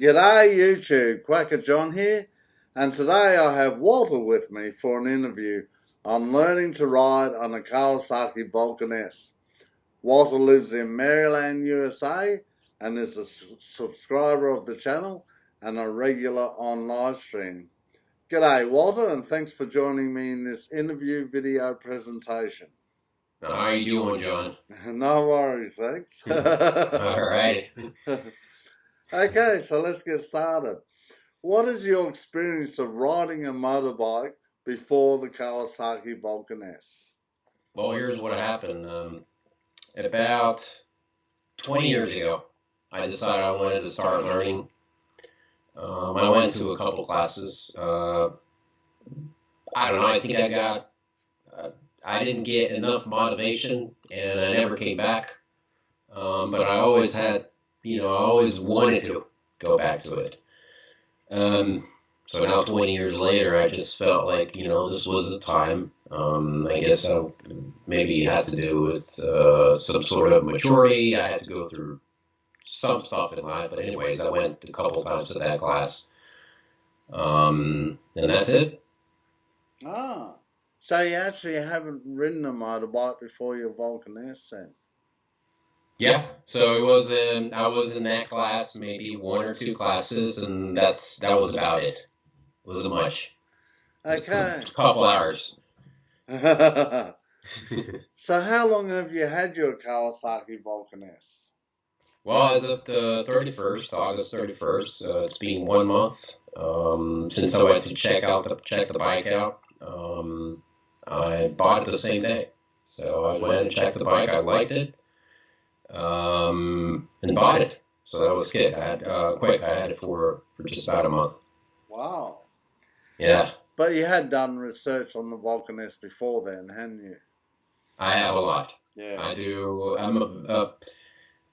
G'day YouTube, Quacker John here, and today I have Walter with me for an interview on learning to ride on a Kawasaki Vulcan S. Walter lives in Maryland, USA, and is a subscriber of the channel and a regular on live stream. G'day Walter, and thanks for joining me in this interview video presentation. How are you doing, John? No worries, thanks. All right. Okay, so let's get started. What is your experience of riding a motorbike before the Kawasaki Vulcan S? Well, here's what happened. About 20 years ago, I decided I wanted to start learning. I went to a couple classes. I don't know, I think I didn't get enough motivation, and I never came back. But I always had, I always wanted to go back to it. So now 20 years later, I just felt like, this was the time. I guess maybe it has to do with some sort of maturity. I had to go through some stuff in life. But anyways, I went a couple times to that class. And that's it. Ah, so you actually haven't ridden a motorbike before your Vulcan S then? Yeah, so I was in that class, maybe one or two classes, and that was about it. Wasn't much. Okay. A couple hours. So how long have you had your Kawasaki Vulcan S? Well, as of the 31st, August 31st, it's been 1 month since I went to check the bike out. I bought it the same day. So I went and checked the bike. I liked it. And bought it. So that was good. I had it for just about a month. Wow. Yeah. But you had done research on the Vulcan S before then, hadn't you? I have a lot. Yeah. I do. I'm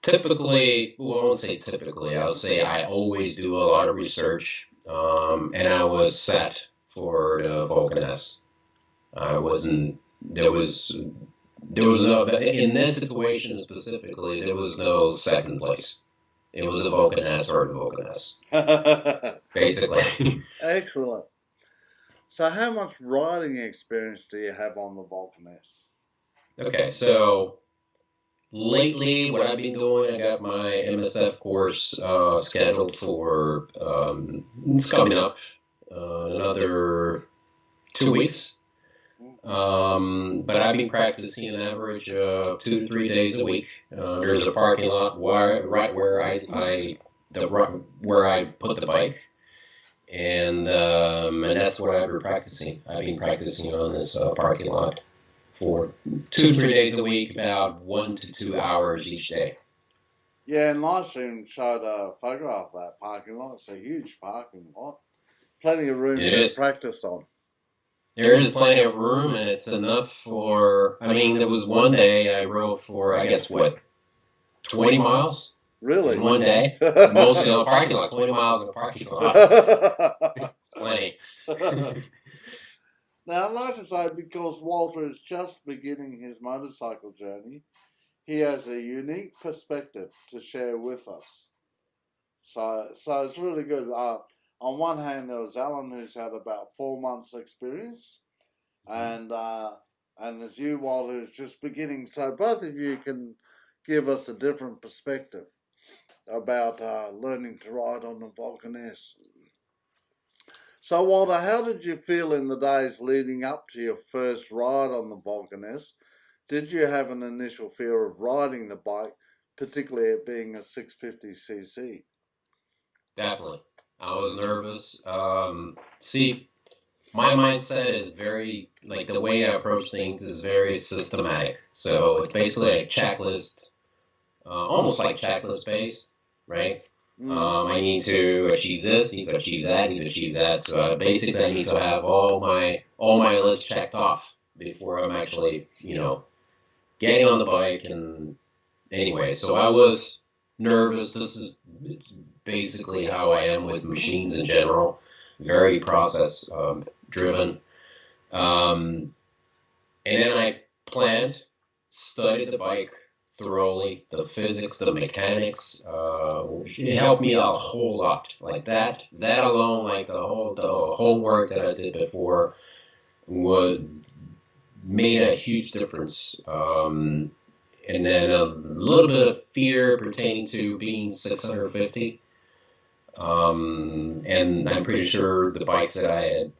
typically, well, I won't say typically, I'll say I always do a lot of research, and I was set for the Vulcan S. There was no, in this situation specifically, there was no second place. It was the Vulcan S or the Vulcan S. Basically. Excellent. So how much riding experience do you have on the Vulcan S? Okay, so lately what I've been doing, I got my MSF course scheduled for, it's coming up, another 2 weeks. But I've been practicing an average of 2 to 3 days a week. There's a parking lot right where I put the bike, and that's what I've been practicing. I've been practicing on this parking lot for 2 to 3 days a week, about 1 to 2 hours each day. Yeah, and Livestream showed a photograph of that parking lot. It's a huge parking lot. Plenty of room to practice on. There is plenty of room, and it's enough for, there was one day I rode for, 20 miles? Really? In one day? Mostly on a parking lot, 20 miles in a parking lot. It's plenty. Now, I'd like to say, because Walter is just beginning his motorcycle journey, he has a unique perspective to share with us. So it's really good. On one hand, there was Alan, who's had about 4 months' experience, and there's you, Walter, who's just beginning. So both of you can give us a different perspective about learning to ride on the Vulcan S. So, Walter, how did you feel in the days leading up to your first ride on the Vulcan S? Did you have an initial fear of riding the bike, particularly it being a 650cc? Definitely. I was nervous. See, my mindset is very, the way I approach things is very systematic. So it's basically a checklist, almost like checklist based, right? I need to achieve this, need to achieve that, need to achieve that. So basically I need to have all my lists checked off before I'm actually, getting on the bike. And anyway, so I was nervous. It's basically how I am with machines in general, very process driven. And then I studied the bike thoroughly. The physics, the mechanics, it helped me a whole lot. Like that alone, like the homework that I did before would made a huge difference. And then a little bit of fear pertaining to being 650. And I'm pretty sure the bikes that I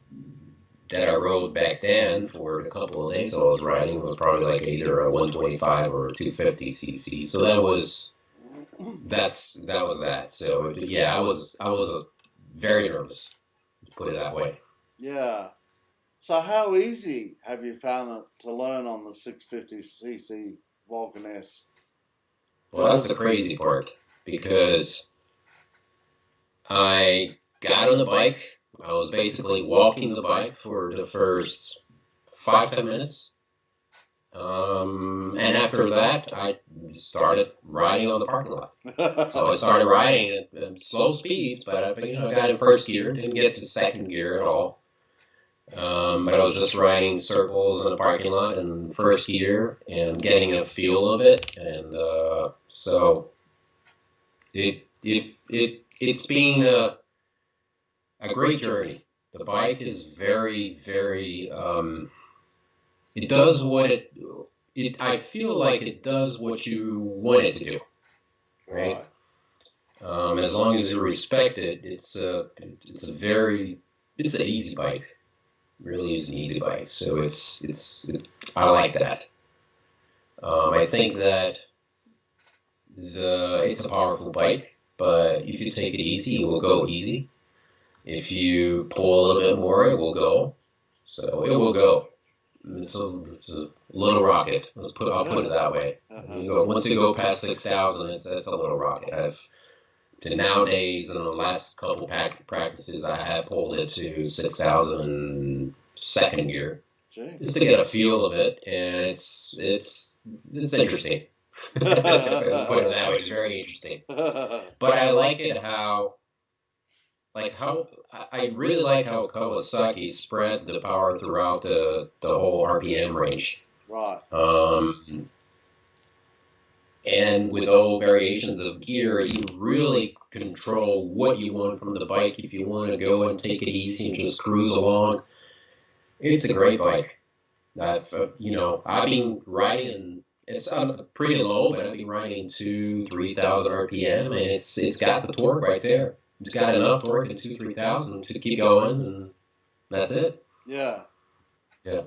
rode back then for a couple of days I was riding was probably like either a 125 or a 250 cc. So that was that. So yeah, I was very nervous, to put it that way. Yeah. So how easy have you found it to learn on the 650cc Vulcan S? Well, that's the crazy part because I got on the bike. I was basically walking the bike for the first 5, 10 minutes. And after that, I started riding on the parking lot. So I started riding at slow speeds, but I got in first gear, didn't get to second gear at all. But I was just riding circles in the parking lot in first gear and getting a feel of it. And so it's been a great journey. The bike is very, very. It does what it. I feel like it does what you want it to do, right? As long as you respect it, it's an easy bike. Really is an easy bike. So I like that. I think that it's a powerful bike, but if you take it easy, it will go easy. If you pull a little bit more, it will go. So it will go. It's a little rocket. I'll put it that way. Once you go past 6,000, it's a little rocket. Nowadays, in the last couple practices, I have pulled it to 6,000 second gear, just to get a feel of it, and it's interesting. Put it that way, it's very interesting. But I like it how I really like how Kawasaki spreads the power throughout the whole RPM range. Right. And with all variations of gear, you really control what you want from the bike. If you want to go and take it easy and just cruise along, it's a great bike. I've been riding, it's pretty low, but I've been riding 2,000-3,000 RPM, and it's got the torque right there. It's got enough torque in 2,000-3,000 to keep going, and that's it. Yeah. Yeah.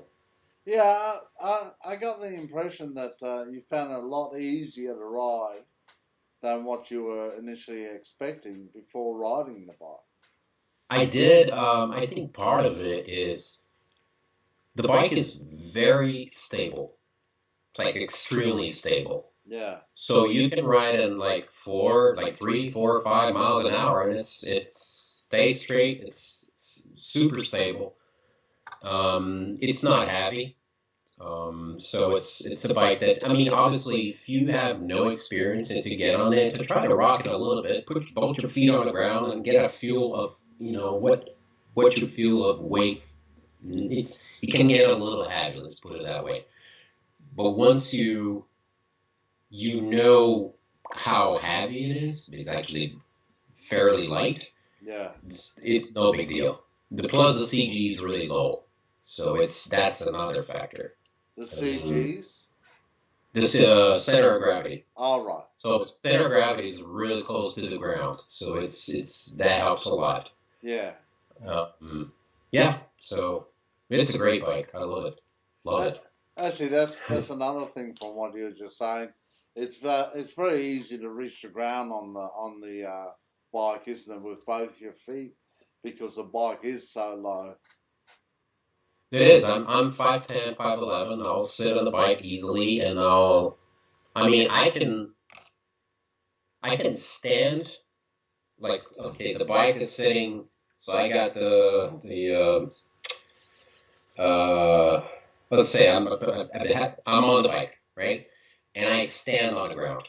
Yeah, I got the impression that you found it a lot easier to ride than what you were initially expecting before riding the bike. I did. I think part of it is the bike is very stable. It's like extremely stable. Yeah. So you can ride in like 3, 4, 5 miles an hour, and it stays straight. It's super stable. It's not heavy. So it's a bike that, obviously, if you have no experience and to get on it, to try to rock it a little bit, put both your feet on the ground and get a feel of, what you feel of weight. It can get a little heavy, let's put it that way. But once you know how heavy it is, it's actually fairly light. Yeah. It's no big deal. Plus the CG is really low. So that's another factor. The CGs? The center of gravity. All right. So center of gravity is really close to the ground. So that helps a lot. Yeah. Yeah. So it's a great bike. I love it. Love it. Actually, that's another thing from what you were just saying. It's very easy to reach the ground on the bike, isn't it, with both your feet, because the bike is so low. It is. I'm 5'10", 5'11". I'll sit on the bike easily, and I can stand. Like, okay, the bike is sitting. So I got let's say I'm on the bike, right, and I stand on the ground.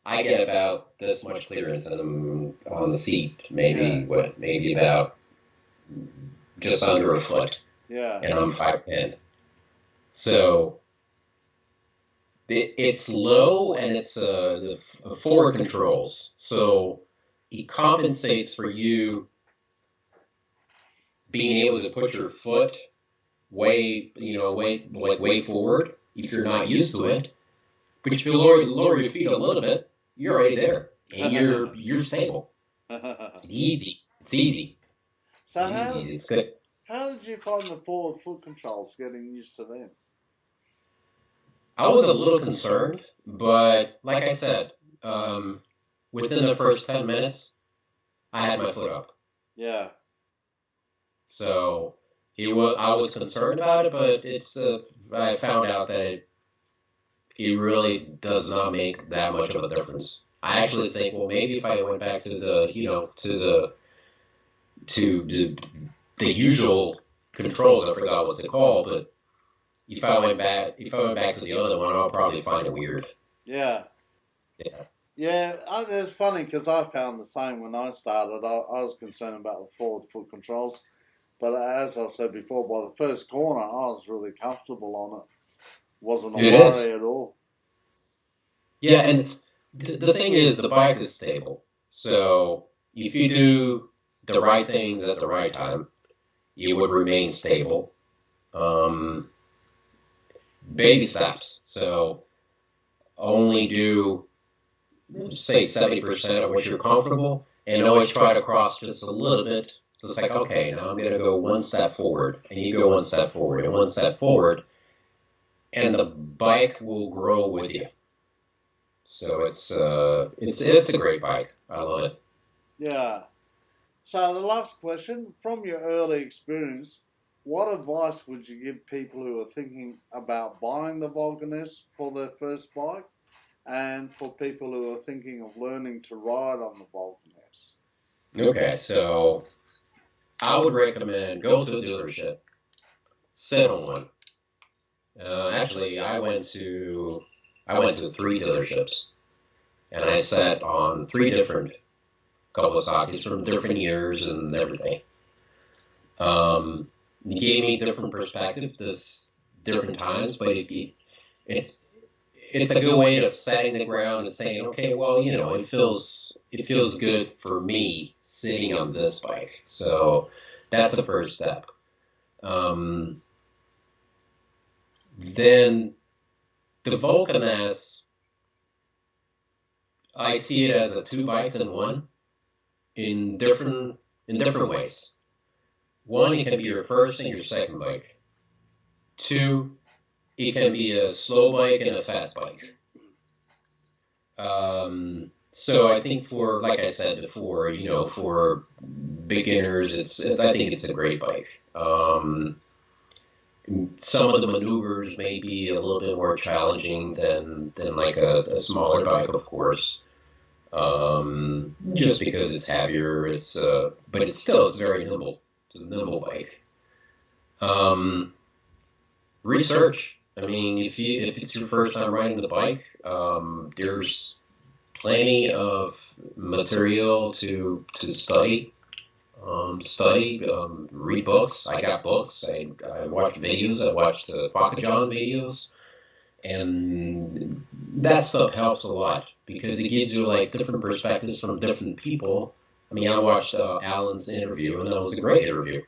I get about this much clearance, and I'm on the seat, maybe about just under a foot. Yeah. And I'm 5'10". So It's low and it's the forward controls, so it compensates for you being able to put your foot way forward if you're not used to it. But if you lower your feet a little bit, you're already there, and you're stable. It's easy. It's easy. So It's good. how did you find the forward foot controls? Getting used to them. I was a little concerned, but like I said, within the first 10 minutes, I had my foot up. Yeah. So I was concerned about it, but I found out that it really does not make that much of a difference. I actually think, well, maybe if I went back to the usual controls, I forgot what's it called, but if I went back to the other one, I'll probably find it weird. Yeah. Yeah. Yeah, it's funny because I found the same when I started. I was concerned about the forward foot controls, but as I said before, by the first corner, I was really comfortable on it. Wasn't a worry at all. Yeah, and the thing is, the bike is stable. So if you do the right things at the right time, it would remain stable. Baby steps. So only do, say, 70% of what you're comfortable, and always try to cross just a little bit. So it's like, okay, now I'm going to go one step forward, and you go one step forward, and one step forward, and the bike will grow with you. So it's a great bike. I love it. Yeah. So the last question, from your early experience, what advice would you give people who are thinking about buying the Vulcan S for their first bike, and for people who are thinking of learning to ride on the Vulcan S? Okay, so I would recommend go to a dealership, sit on one. Actually, I went to 3 dealerships, and I sat on 3 different Kawasaki's from different years and everything. It gave me different perspective, different times, but it's a good way of setting the ground and saying, okay, well, it feels good for me sitting on this bike. So that's the first step. Then the Vulcan S, I see it as a 2 bikes in one in different ways. 1, it can be your first and your second bike. 2, it can be a slow bike and a fast bike. So I think for, like I said before, for beginners, I think it's a great bike. Some of the maneuvers may be a little bit more challenging than like a smaller bike, of course. Just because it's heavier, but it's very nimble. It's a nimble bike. Research. I mean, if it's your first time riding the bike, there's plenty of material to study. Read books. I got books. I watched videos. I watched the Quackajon videos, and that stuff helps a lot because it gives you like different perspectives from different people. I mean, I watched Alan's interview, and that was a great interview.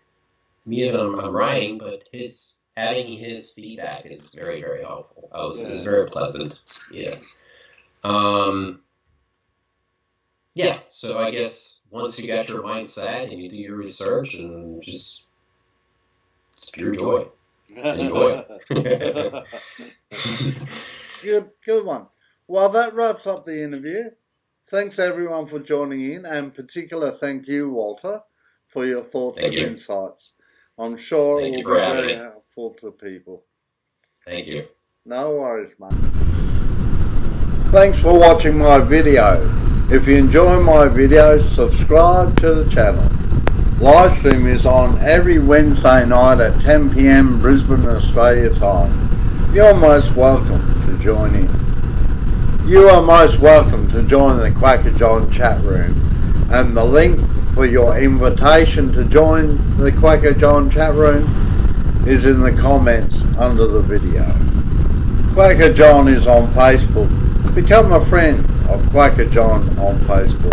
Me and I'm writing, but having his feedback is very, very helpful. It was very pleasant. Yeah. Yeah. So I guess once you got your mind set and you do your research, and it's pure joy. Enjoy it. Good one. Well, that wraps up the interview. Thanks everyone for joining in, and particular thank you, Walter, for your thoughts and insights. I'm sure it will be very helpful to people. Thank you. No worries, mate. Thanks for watching my video. If you enjoy my videos, subscribe to the channel. Live stream is on every Wednesday night at 10 PM Brisbane, Australia time. You're most welcome to join in. You are most welcome to join the Quackajon chat room, and the link for your invitation to join the Quackajon chat room is in the comments under the video. Quaker John is on Facebook. Become a friend of Quaker John on Facebook.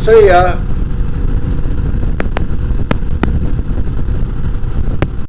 See ya!